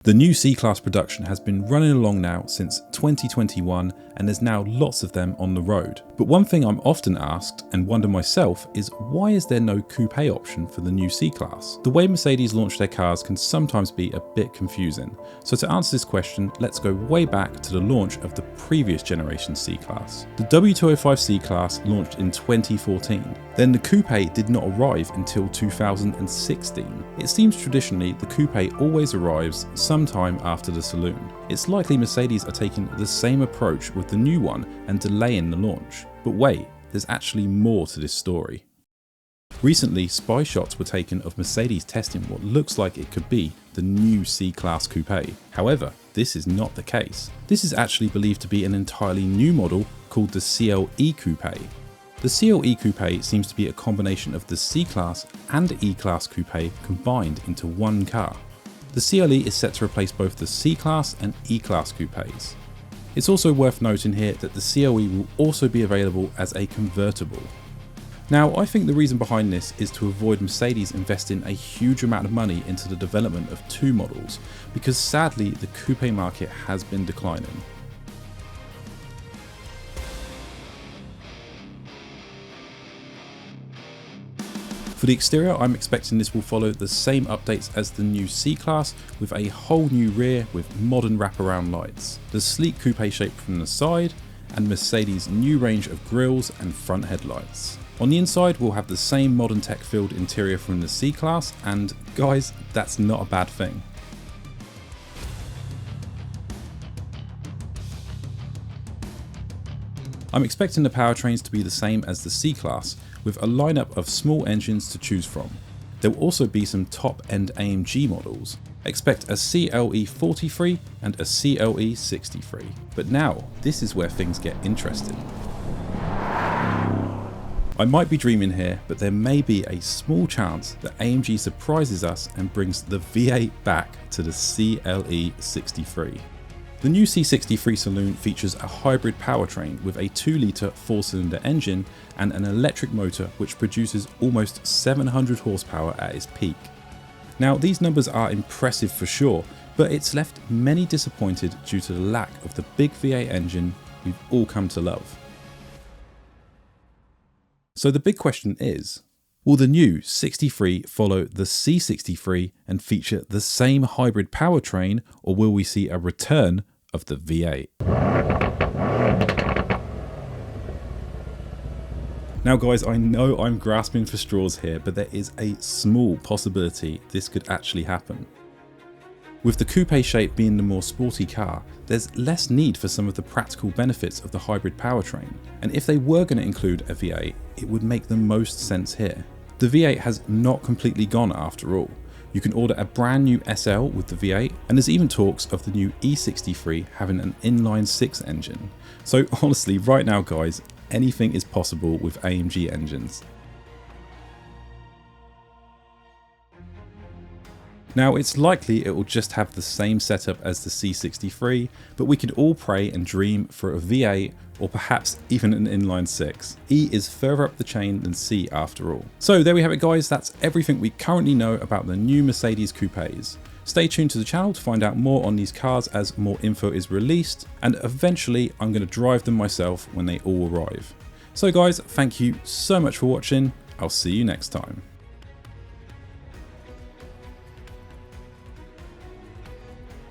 The new C-Class production has been running along now since 2021 and there's now lots of them on the road. But one thing I'm often asked and wonder myself is why is there no coupe option for the new C-Class? The way Mercedes launch their cars can sometimes be a bit confusing. So to answer this question, let's go way back to the launch of the previous generation C-Class. The W206 C Class launched in 2014. Then the coupe did not arrive until 2016. It seems traditionally the coupe always arrives sometime after the saloon. It's likely Mercedes are taking the same approach with the new one and delaying the launch. But wait, there's actually more to this story. Recently, spy shots were taken of Mercedes testing what looks like it could be the new C-Class Coupe. However, this is not the case. This is actually believed to be an entirely new model called the CLA Coupe. The CLA Coupe seems to be a combination of the C-Class and E-Class Coupe combined into one car. The CLA is set to replace both the C-Class and E-Class Coupes. It's also worth noting here that the CLA will also be available as a convertible. Now, I think the reason behind this is to avoid Mercedes investing a huge amount of money into the development of two models, because sadly the coupe market has been declining. For the exterior, I'm expecting this will follow the same updates as the new C-Class, with a whole new rear with modern wraparound lights, the sleek coupe shape from the side, and Mercedes' new range of grills and front headlights. On the inside, we'll have the same modern tech-filled interior from the C-Class, and guys, that's not a bad thing. I'm expecting the powertrains to be the same as the C-Class, with a lineup of small engines to choose from. There will also be some top-end AMG models. Expect a CLA43 and a CLA63. But now, this is where things get interesting. I might be dreaming here, but there may be a small chance that AMG surprises us and brings the V8 back to the CLA63. The new C63 saloon features a hybrid powertrain with a 2-litre 4-cylinder engine and an electric motor which produces almost 700 horsepower at its peak. Now, these numbers are impressive for sure, but it's left many disappointed due to the lack of the big V8 engine we've all come to love. So the big question is, will the new 63 follow the C63 and feature the same hybrid powertrain, or will we see a return of the V8? Now guys, I know I'm grasping for straws here, but there is a small possibility this could actually happen. With the coupe shape being the more sporty car, there's less need for some of the practical benefits of the hybrid powertrain, and if they were going to include a V8, it would make the most sense here. The V8 has not completely gone after all. You can order a brand new SL with the V8, and there's even talks of the new E63 having an inline-6 engine. So honestly, right now guys, anything is possible with AMG engines. Now, it's likely it will just have the same setup as the C63, but we could all pray and dream for a V8 or perhaps even an inline-6. E is further up the chain than C after all. So there we have it guys, that's everything we currently know about the new Mercedes coupes. Stay tuned to the channel to find out more on these cars as more info is released, and eventually I'm going to drive them myself when they all arrive. So guys, thank you so much for watching, I'll see you next time.